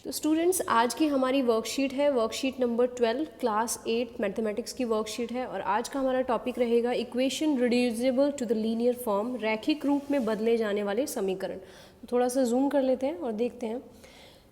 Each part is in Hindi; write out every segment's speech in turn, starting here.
तो स्टूडेंट्स, आज की हमारी वर्कशीट है वर्कशीट नंबर 12 क्लास 8 मैथमेटिक्स की वर्कशीट है। और आज का हमारा टॉपिक रहेगा equation reducible to the linear form, रैखिक रूप में बदले जाने वाले समीकरण। तो थोड़ा सा जूम कर लेते हैं और देखते हैं।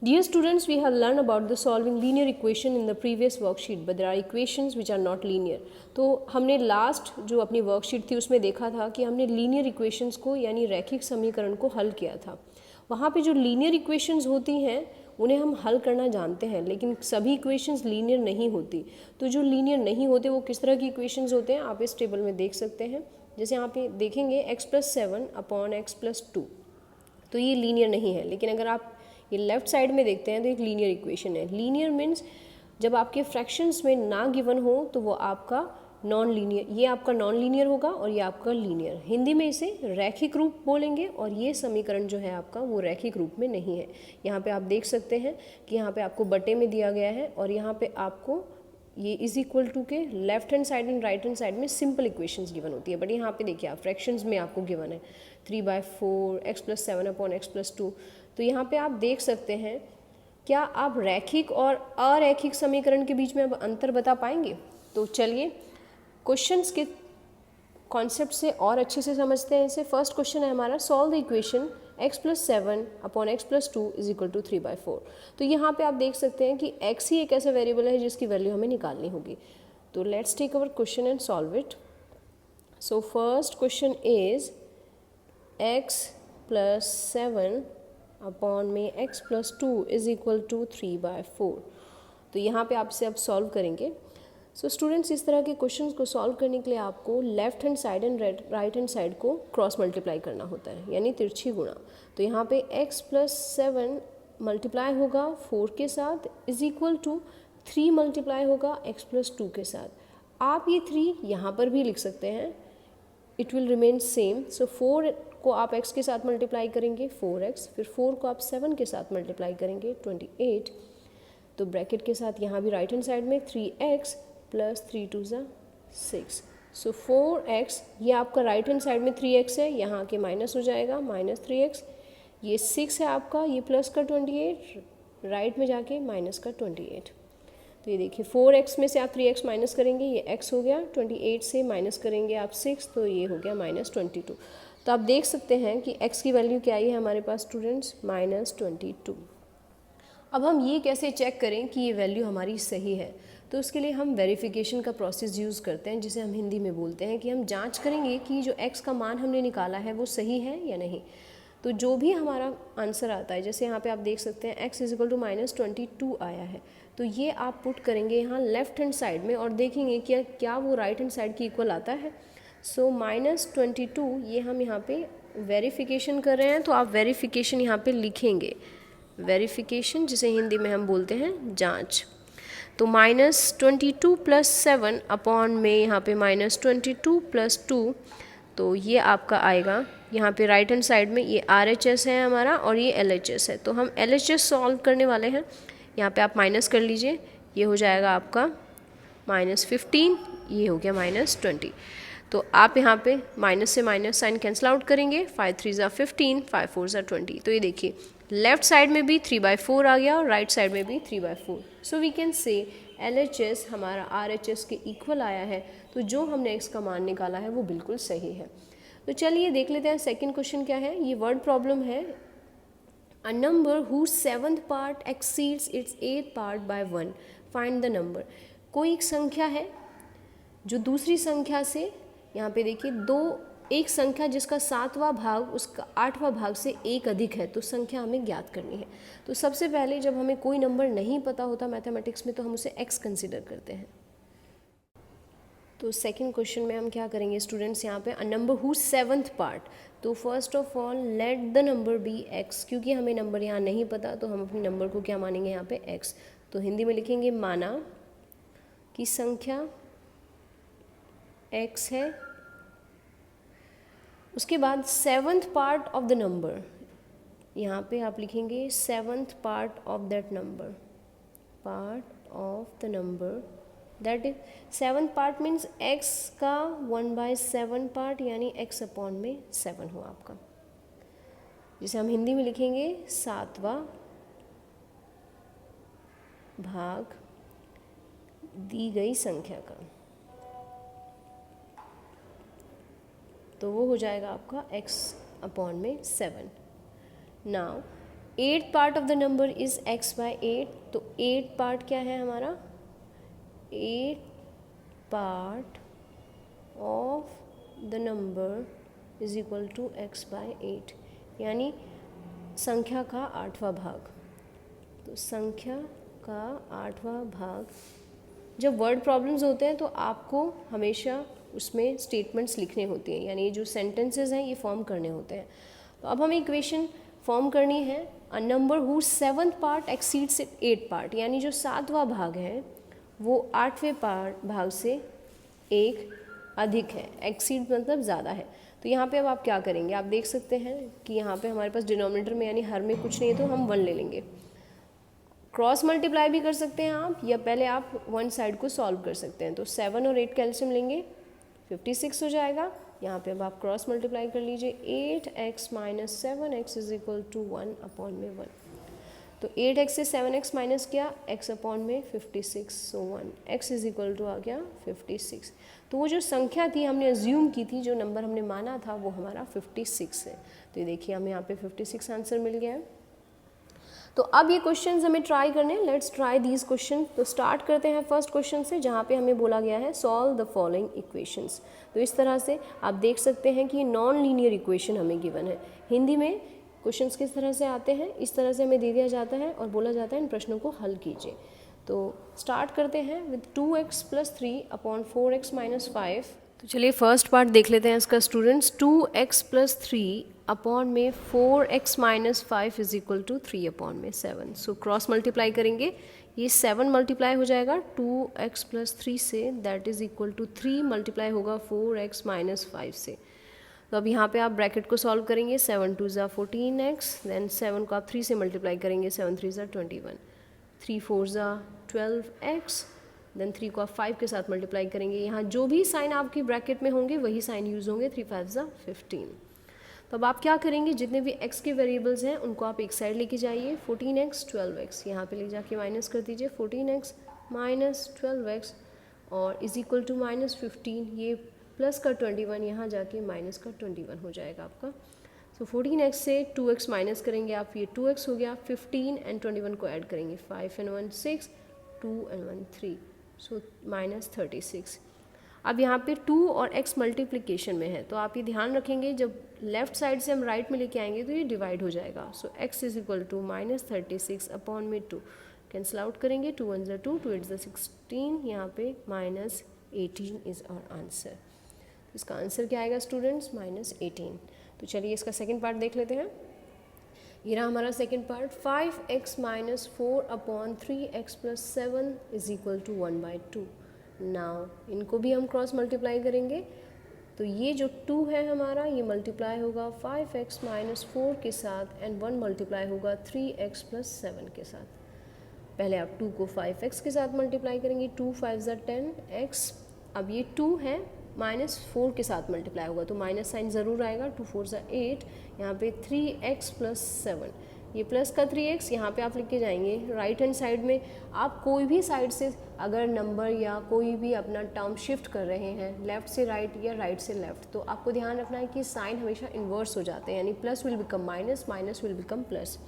Dear students, we have learned about the solving linear equation in the previous worksheet, but there are equations which are not linear. तो हमने लास्ट जो अपनी वर्कशीट थी उसमें देखा था कि हमने लीनियर इक्वेशंस को यानी रैखिक समीकरण को हल किया था। वहाँ पे जो लीनियर इक्वेशंस होती हैं उन्हें हम हल करना जानते हैं, लेकिन सभी इक्वेशंस लीनियर नहीं होती। तो जो लीनियर नहीं होते वो किस तरह की इक्वेशंस होते हैं आप इस टेबल में देख सकते हैं। जैसे यहाँ पे देखेंगे x+7/x+2, तो ये लीनियर नहीं है। लेकिन अगर आप ये लेफ्ट साइड में देखते हैं तो एक लीनियर इक्वेशन है। लीनियर मीन्स जब आपके फ्रैक्शंस में ना गिवन हो तो वो आपका नॉन लीनियर, ये आपका नॉन लीनियर होगा और ये आपका लीनियर। हिंदी में इसे रैखिक रूप बोलेंगे और ये समीकरण जो है आपका वो रैखिक रूप में नहीं है। यहाँ पे आप देख सकते हैं कि यहाँ पे आपको बटे में दिया गया है और यहाँ पे आपको ये इज इक्वल टू के left hand side and right hand side में सिंपल इक्वेशंस गिवन होती है। बट यहाँ पे देखिए आप फ्रैक्शंस में आपको गिवन है 3/4 x+7/x+2। तो यहाँ पे आप देख सकते हैं, क्या आप रैखिक और अरैखिक समीकरण के बीच में अब अंतर बता पाएंगे? तो चलिए क्वेश्चंस के कॉन्सेप्ट से और अच्छे से समझते हैं इसे। फर्स्ट क्वेश्चन है हमारा, सॉल्व द इक्वेशन x+7/x+2 = 3/4। तो यहाँ पे आप देख सकते हैं कि x ही एक ऐसा वेरिएबल है जिसकी वैल्यू हमें निकालनी होगी। तो let's take our question and solve it. So first question is x+7/x+2 = 3/4। तो यहाँ पे आपसे अब सॉल्व करेंगे। सो स्टूडेंट्स, इस तरह के क्वेश्चंस को सॉल्व करने के लिए आपको left hand side and right hand side को क्रॉस मल्टीप्लाई करना होता है, यानी तिरछी गुणा। तो यहाँ पे x+7 मल्टीप्लाई होगा 4 के साथ = 3 मल्टीप्लाई होगा x+2 के साथ। आप ये 3 यहाँ पर भी लिख सकते हैं, इट विल रिमेन सेम। सो 4 को आप x के साथ मल्टीप्लाई करेंगे 4x, फिर 4 को आप 7 के साथ मल्टीप्लाई करेंगे 28। तो ब्रैकेट के साथ यहाँ भी राइट हैंड साइड में 3x + 3 × 2 = 6। सो 4x, ये आपका राइट हैंड साइड में 3x है, यहाँ के माइनस हो जाएगा -3x। ये 6 है आपका, ये प्लस का 28, राइट में जाके माइनस का 28। तो ये देखिए 4x में से आप 3x माइनस करेंगे, ये x हो गया। 28 से माइनस करेंगे आप 6, तो ये हो गया -22। तो आप देख सकते हैं कि x की वैल्यू क्या आई है हमारे पास स्टूडेंट्स, -22। अब हम ये कैसे चेक करें कि ये वैल्यू हमारी सही है? तो उसके लिए हम वेरिफिकेशन का प्रोसेस यूज़ करते हैं, जिसे हम हिंदी में बोलते हैं कि हम जांच करेंगे कि जो x का मान हमने निकाला है वो सही है या नहीं। तो जो भी हमारा आंसर आता है, जैसे यहाँ पे आप देख सकते हैं x = -22 आया है, तो ये आप पुट करेंगे यहाँ लेफ्ट हैंड साइड में और देखेंगे कि क्या वो राइट हैंड साइड की इक्वल आता है। सो -22 ये हम यहाँ पे वेरिफिकेशन कर रहे हैं, तो आप वेरिफिकेशन यहाँ पे लिखेंगे, वेरिफिकेशन जिसे हिंदी में हम बोलते हैं जांच। तो -22 + 7 अपॉन में यहाँ पे -22 + 2, तो ये आपका आएगा यहाँ पे राइट हैंड साइड में, ये RHS है हमारा और ये LHS है। तो हम LHS सॉल्व करने वाले हैं। यहाँ पे आप माइनस कर लीजिए, ये हो जाएगा आपका -15, ये हो गया -20। तो आप यहाँ पे माइनस से माइनस साइन कैंसिल आउट करेंगे, 5 3 = 15, 5 4 = 20। तो ये देखिए लेफ्ट साइड में भी 3/4 आ गया और राइट साइड में भी 3/4। So we can say LHS हमारा RHS के इक्वल आया है। तो जो हमने x का मान निकाला है वो बिल्कुल सही है। तो चलिए देख लेते हैं सेकंड क्वेश्चन क्या है। ये वर्ड प्रॉब्लम है, अ number whose 7th part exceeds its 8th part by 1, find the number. कोई एक संख्या है जो दूसरी संख्या से, यहाँ पे देखिए एक संख्या जिसका 7वां भाग उसका 8वां भाग से 1 अधिक है, तो संख्या हमें ज्ञात करनी है। तो सबसे पहले जब हमें कोई नंबर नहीं पता होता मैथमेटिक्स में, तो हम उसे x कंसिडर करते हैं। तो सेकंड क्वेश्चन में हम क्या करेंगे स्टूडेंट्स, यहाँ पे a number whose 7th part। तो first of all let the number be x, क्योंकि हमें नंबर यहाँ नहीं पता तो हम अपने नंबर को क्या मानेंगे यहाँ पे x। तो हिंदी में लिखेंगे माना कि संख्या x है। उसके बाद 7th part of the number, यहाँ पे आप लिखेंगे 7th part of that number, part of the number that is 7th part means x का 1/7 पार्ट, यानी x अपॉन में 7 हुआ आपका, जिसे हम हिंदी में लिखेंगे 7वां भाग दी गई संख्या का, तो वो हो जाएगा आपका x अपॉन में 7. Now 8th part of the number is x by 8. तो 8 पार्ट क्या है हमारा, 8 part of the number is equal to x by 8, यानी संख्या का 8वां भाग. तो संख्या का 8वां भाग. जब वर्ड प्रॉब्लम्स होते हैं तो आपको हमेशा उसमें स्टेटमेंट्स लिखने होती हैं, यानी जो सेंटेंसेस हैं ये फॉर्म करने होते हैं. तो अब हमें इक्वेशन फॉर्म करनी है. A number who 7th part exceeds 8 part, यानी जो 7वां भाग है वो 8वें भाग से एक अधिक है. एक्सीड मतलब ज़्यादा है. तो यहाँ पे अब आप क्या करेंगे, आप देख सकते हैं कि यहाँ पे हमारे पास डिनोमिनेटर में यानी हर में कुछ नहीं है तो हम 1 ले लेंगे. क्रॉस मल्टीप्लाई भी कर सकते हैं आप, या पहले आप वन साइड को सॉल्व कर सकते हैं. तो 7 और 8 कैल्शियम लेंगे, 56 हो जाएगा. यहाँ पे अब आप क्रॉस मल्टीप्लाई कर लीजिए. 8x minus 7x is equal to 1 upon में 1. तो 8x से 7x माइनस किया, x अपॉन में 56, सो 1x इज इक्वल टू आ गया 56. तो वो जो संख्या थी हमने अज्यूम की थी, जो नंबर हमने माना था वो हमारा 56 है. तो ये देखिए हमें यहाँ पे 56 आंसर मिल गया है. तो अब ये क्वेश्चंस हमें ट्राई करने हैं. Let's try these question. तो स्टार्ट करते हैं फर्स्ट क्वेश्चन से, जहाँ पे हमें बोला गया है सॉल्व द फॉलोइंग इक्वेशंस. तो इस तरह से आप देख सकते हैं कि नॉन लीनियर इक्वेशन हमें गिवन है. हिंदी में क्वेश्चंस किस तरह से आते हैं, इस तरह से हमें दे दिया जाता है और बोला जाता है इन प्रश्नों को हल कीजिए. तो स्टार्ट करते हैं with 2x plus 3 upon 4x minus 5. तो चलिए फर्स्ट पार्ट देख लेते हैं इसका स्टूडेंट्स. 2x प्लस 3 अपॉन में 4x minus 5 is equal to 3 upon में 7. सो क्रॉस मल्टीप्लाई करेंगे, ये 7 मल्टीप्लाई हो जाएगा 2x प्लस 3 से, that is equal to 3 multiply होगा 4x माइनस 5 से. तो अब यहाँ पे आप ब्रैकेट को सॉल्व करेंगे. 7 2 ज़ा 14x, देन 7 को आप 3 से मल्टीप्लाई करेंगे, 7 3 ज़ा 21, 3 4 ज़ा 12x, देन 3 को आप 5 के साथ मल्टीप्लाई करेंगे. यहाँ जो भी साइन आपकी ब्रैकेट में होंगे वही साइन यूज़ होंगे. 3 5 ज़ा 15. तो अब आप क्या करेंगे, जितने भी x के वेरिएबल्स हैं उनको आप एक साइड लेके जाइए. 14x 12x यहाँ पे ले जाके माइनस कर दीजिए. 14x माइनस 12x और इज इक्वल टू माइनस 15. ये प्लस का 21 यहाँ जाके माइनस का 21 हो जाएगा आपका. सो 14x से 2x माइनस करेंगे आप, ये 2x हो गया. 15 एंड 21 को ऐड करेंगे, 5 एंड 1 6, 2 एंड 1 3, सो माइनस 36. अब यहाँ पे 2 और x मल्टीप्लिकेशन में है, तो आप ये ध्यान रखेंगे जब लेफ्ट साइड से हम राइट में लेके आएंगे तो ये डिवाइड हो जाएगा. So x is equal to minus 36 upon में 2. कैंसिल आउट करेंगे, 2 1 ज़ा 2, 2 8 ज़ा 16, यहाँ पे माइनस 18 इज़ आवर आंसर. इसका आंसर क्या आएगा स्टूडेंट्स, माइनस 18. तो चलिए इसका सेकंड पार्ट देख लेते हैं. ये रहा हमारा second part. 5x minus 4 upon 3x plus 7 is equal to 1/2. Now इनको भी हम क्रॉस मल्टीप्लाई करेंगे. तो ये जो 2 है हमारा, ये मल्टीप्लाई होगा 5x माइनस 4 के साथ एंड 1 मल्टीप्लाई होगा 3x प्लस 7 के साथ. पहले आप 2 को 5x के साथ मल्टीप्लाई करेंगे, 2 5 ज़ा 10x. अब ये 2 है, माइनस 4 के साथ मल्टीप्लाई होगा तो माइनस साइन ज़रूर आएगा. 2 4 ज़ा 8, यहाँ पे 3x प्लस 7, ये प्लस का 3x यहाँ पे आप लिख के जाएंगे. राइट हैंड साइड में आप कोई भी साइड से अगर नंबर या कोई भी अपना टर्म शिफ्ट कर रहे हैं, लेफ़्ट से राइट या राइट से लेफ़्ट, तो आपको ध्यान रखना है कि साइन हमेशा इन्वर्स हो जाते हैं, यानी plus will become minus, minus will become plus.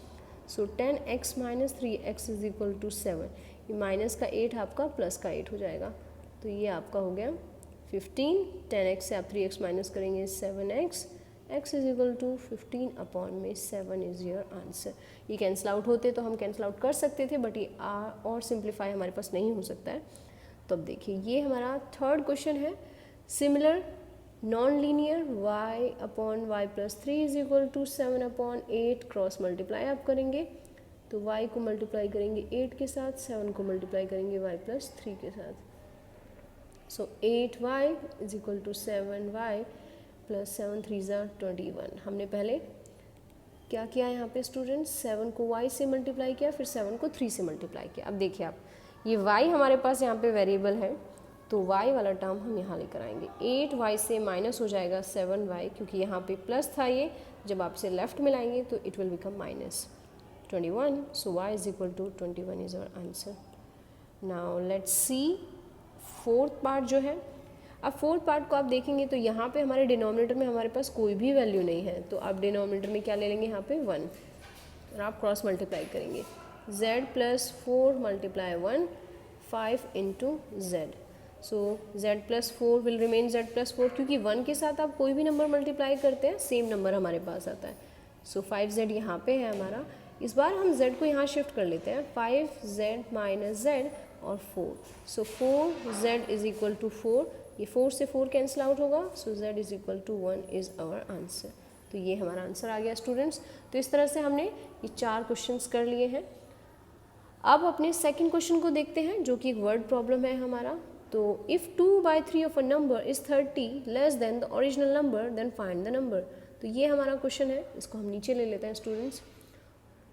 So 10x minus 3x is equal to 7. ये माइनस का 8 आपका प्लस का 8 हो जाएगा. तो ये आपका हो गया 15. 10x से आप 3x माइनस करेंगे, 7x. x is equal to 15 upon में 7 इज़ योर आंसर. ये कैंसिल आउट होते तो हम कैंसिल आउट कर सकते थे, बट ये और सिंप्लीफाई हमारे पास नहीं हो सकता है. तो अब देखिए ये हमारा थर्ड क्वेश्चन है. Similar non linear y upon y plus 3 is equal to 7 upon 8. Cross multiply आप करेंगे तो y को मल्टीप्लाई करेंगे 8 के साथ, 7 को मल्टीप्लाई करेंगे y प्लस 3 के साथ. So 8y is equal to 7y plus 7 3 ज़ा 21. हमने पहले क्या किया यहाँ पे स्टूडेंट्स, 7 को y से मल्टीप्लाई किया, फिर 7 को 3 से मल्टीप्लाई किया. अब देखिए आप, ये y हमारे पास यहाँ पे वेरिएबल है तो y वाला टर्म हम यहाँ लेकर आएंगे. 8y से माइनस हो जाएगा 7y, क्योंकि यहाँ पे प्लस था, ये जब आप इसे लेफ्ट में लाएंगे तो it will become minus 21. So y is equal to 21 is our answer. Now let's see fourth part जो है। अब फोर्थ पार्ट को आप देखेंगे तो यहाँ पे हमारे डिनोमिनेटर में हमारे पास कोई भी वैल्यू नहीं है, तो आप डिनोमिनेटर में क्या ले लेंगे यहाँ पे 1 और आप क्रॉस मल्टीप्लाई करेंगे z plus 4 multiply 1 5 into Z. So z plus 4 will remain z plus 4, क्योंकि 1 के साथ आप कोई भी नंबर मल्टीप्लाई करते हैं सेम नंबर हमारे पास आता है। सो 5z यहाँ पे है हमारा। इस बार हम z को यहाँ शिफ्ट कर लेते हैं 5z माइनस z और 4। सो 4z इज इक्वल टू 4, ये 4 से 4 कैंसिल आउट होगा, so z is equal to 1 is our answer. तो ये हमारा आंसर आ गया स्टूडेंट्स। तो इस तरह से हमने ये 4 क्वेश्चंस कर लिए हैं। अब अपने सेकंड क्वेश्चन को देखते हैं जो कि एक वर्ड प्रॉब्लम है हमारा। तो if 2/3 of a number is 30 less than the original number then find the number. तो ये हमारा क्वेश्चन है, इसको हम नीचे ले लेते हैं स्टूडेंट्स।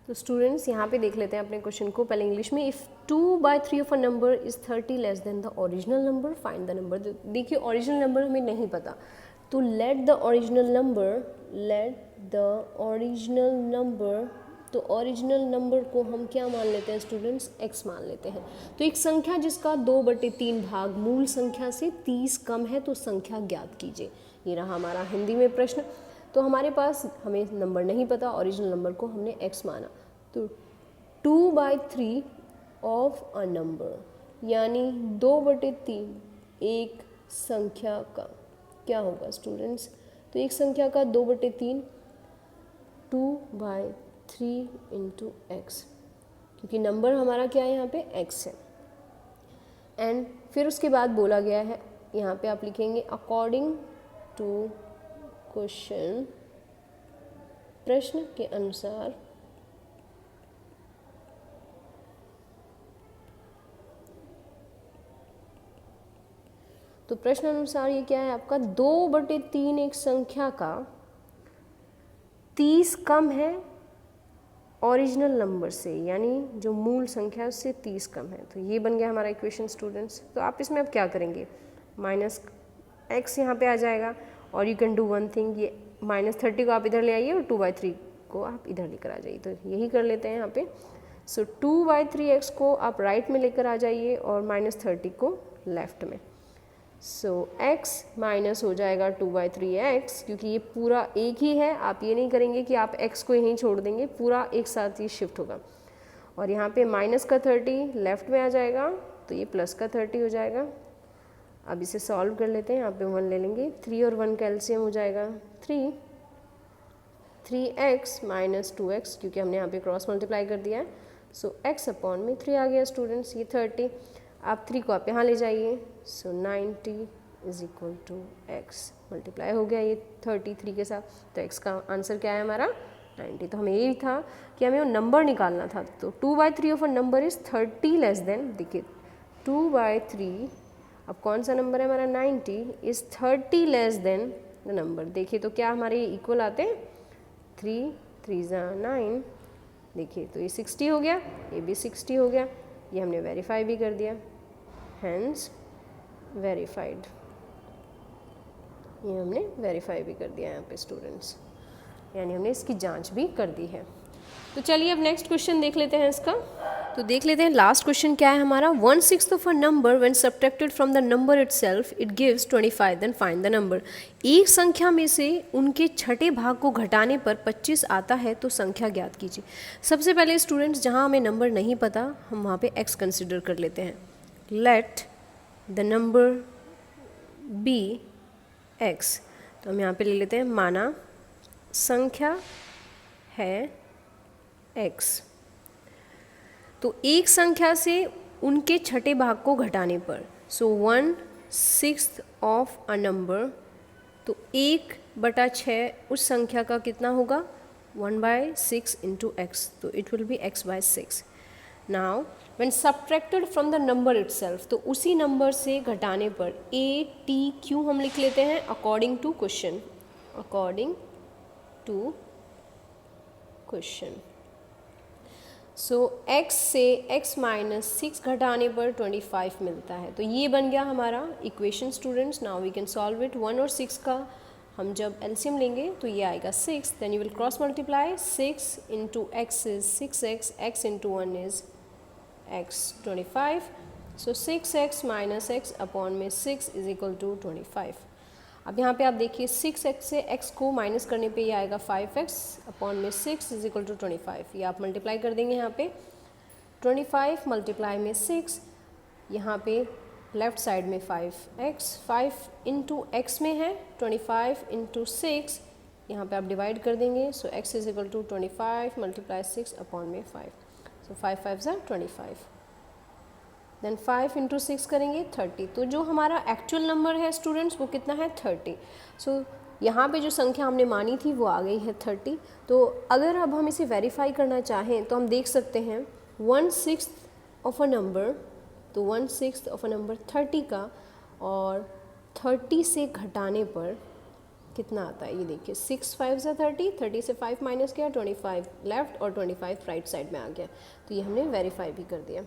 तो स्टूडेंट्स यहाँ पे देख लेते हैं अपने क्वेश्चन को पहले इंग्लिश में। If 2/3 of a number is 30 less than the original number find the number. देखिए ओरिजिनल नंबर हमें नहीं पता, तो लेट द ओरिजिनल नंबर, तो ओरिजिनल नंबर को हम क्या मान लेते हैं स्टूडेंट्स, x मान लेते हैं। तो एक संख्या जिसका 2/3 भाग मूल संख्या से 30 कम है तो संख्या ज्ञात कीजिए। ये रहा हमारा हिंदी में प्रश्न। तो हमारे पास हमें नंबर नहीं पता, ओरिजिनल नंबर को हमने x माना। तो 2/3 ऑफ अ नंबर यानी 2/3 एक संख्या का क्या होगा स्टूडेंट्स, तो एक संख्या का 2/3 2/3 इंटू एक्स, क्योंकि नंबर हमारा क्या है यहाँ पे x है। एंड फिर उसके बाद बोला गया है यहाँ पे आप लिखेंगे अकॉर्डिंग टू क्वेश्चन, प्रश्न के अनुसार तो प्रश्न अनुसार ये क्या है आपका 2/3 एक संख्या का 30 कम है ओरिजिनल नंबर से, यानी जो मूल संख्या है उससे 30 कम है। तो ये बन गया हमारा इक्वेशन स्टूडेंट्स। तो आप इसमें अब क्या करेंगे, माइनस x यहाँ पे आ जाएगा और you can do one thing, ये -30 को आप इधर ले आइए और 2/3 को आप इधर लेकर आ जाइए। तो यही कर लेते हैं यहाँ पे। सो 2/3x को आप राइट में लेकर आ जाइए और -30 को लेफ्ट में। सो x माइनस हो जाएगा 2/3x, क्योंकि ये पूरा एक ही है, आप ये नहीं करेंगे कि आप x को यहीं छोड़ देंगे, पूरा एक साथ ही शिफ्ट होगा। और यहाँ पे माइनस का 30 लेफ्ट में आ जाएगा तो ये प्लस का 30 हो जाएगा। अब इसे सॉल्व कर लेते हैं, यहाँ पे 1 ले लेंगे, 3 और 1 का एलसीएम हो जाएगा 3x माइनस 2x, क्योंकि हमने यहाँ पे क्रॉस मल्टीप्लाई कर दिया है। सो x अपॉन में 3 आ गया स्टूडेंट्स, ये 30, आप 3 को आप यहाँ ले जाइए। So 90 is equal to x, multiply हो गया ये 33 के साथ। तो x का आंसर क्या है हमारा 90। तो हमें यही था कि हमें वो नंबर निकालना था। तो 2/3 of a number is 30 less then, देखिए 2/3, अब कौन सा नंबर है हमारा 90 is 30 less than the number. देखिए तो क्या हमारे इक्वल आते हैं, 3 3 9, देखिए तो ये 60 हो गया, ये भी 60 हो गया, ये हमने वेरीफाई भी कर दिया, हैंस वेरीफाइड, ये हमने वेरीफाई भी कर दिया यहाँ पे स्टूडेंट्स, यानी हमने इसकी जांच भी कर दी है। तो चलिए अब नेक्स्ट क्वेश्चन देख लेते हैं इसका। तो देख लेते हैं लास्ट क्वेश्चन क्या है हमारा। 1/6 of a number when subtracted from the number itself it gives 25, then find the number. एक संख्या में से उनके छठे भाग को घटाने पर 25 आता है तो संख्या ज्ञात कीजिए। सबसे पहले स्टूडेंट्स जहाँ हमें नंबर नहीं पता हम वहाँ पे x कंसिडर कर लेते हैं। Let the number be x, तो हम यहाँ पे ले लेते हैं, माना संख्या है x। तो एक संख्या से उनके छठे भाग को घटाने पर, सो 1/6 ऑफ अ नंबर, तो 1/6 उस संख्या का कितना होगा 1/6 इंटू एक्स, तो it will be x/6। Now when subtracted from the number itself, तो उसी नंबर से घटाने पर ATQ हम लिख लेते हैं according to question, according to question. So x से x-6 घटाने पर 25 मिलता है। तो ये बन गया हमारा equation students. Now we can solve it. 1 और 6 का हम जब एलसीएम लेंगे तो ये आएगा 6, then you will cross multiply, 6 into x is 6x, x into 1 is x 25, so 6x minus x upon में 6 इज इक्वल टू 25। अब यहाँ पे आप देखिए 6x से x को माइनस करने पे ये आएगा 5x अपॉन में 6 इज इक्वल टू 25। ये आप मल्टीप्लाई कर देंगे यहाँ पे 25 मल्टीप्लाई में 6, यहाँ पे लेफ़्ट साइड में 5x, 5 इंटू एक्स में है 25 इंटू 6, यहाँ पे आप डिवाइड कर देंगे। So x is equal to 25 multiply 6 upon में 5। सो 5 5 ज़ा 25, देन 5 इंटू 6 करेंगे 30। तो जो हमारा एक्चुअल नंबर है स्टूडेंट्स वो कितना है 30। सो यहाँ पे जो संख्या हमने मानी थी वो आ गई है 30। तो अगर अब हम इसे वेरीफाई करना चाहें तो हम देख सकते हैं 1/6 ऑफ अ नंबर, तो 1/6 ऑफ अ नंबर 30 का, और 30 से घटाने पर कितना आता है ये देखिए 6 5 ज़ा 30, 30 से 5 माइनस किया 25 लेफ़्ट और 25 राइट साइड में आ गया। तो ये हमने वेरीफाई भी कर दिया।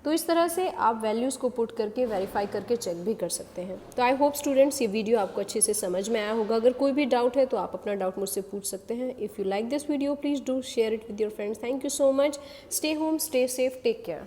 तो इस तरह से आप वैल्यूज़ को पुट करके वेरीफाई करके चेक भी कर सकते हैं। तो आई होप स्टूडेंट्स ये वीडियो आपको अच्छे से समझ में आया होगा। अगर कोई भी डाउट है तो आप अपना डाउट मुझसे पूछ सकते हैं। If you like this video please do share it with your friends. Thank you so much. Stay home, stay safe, take care.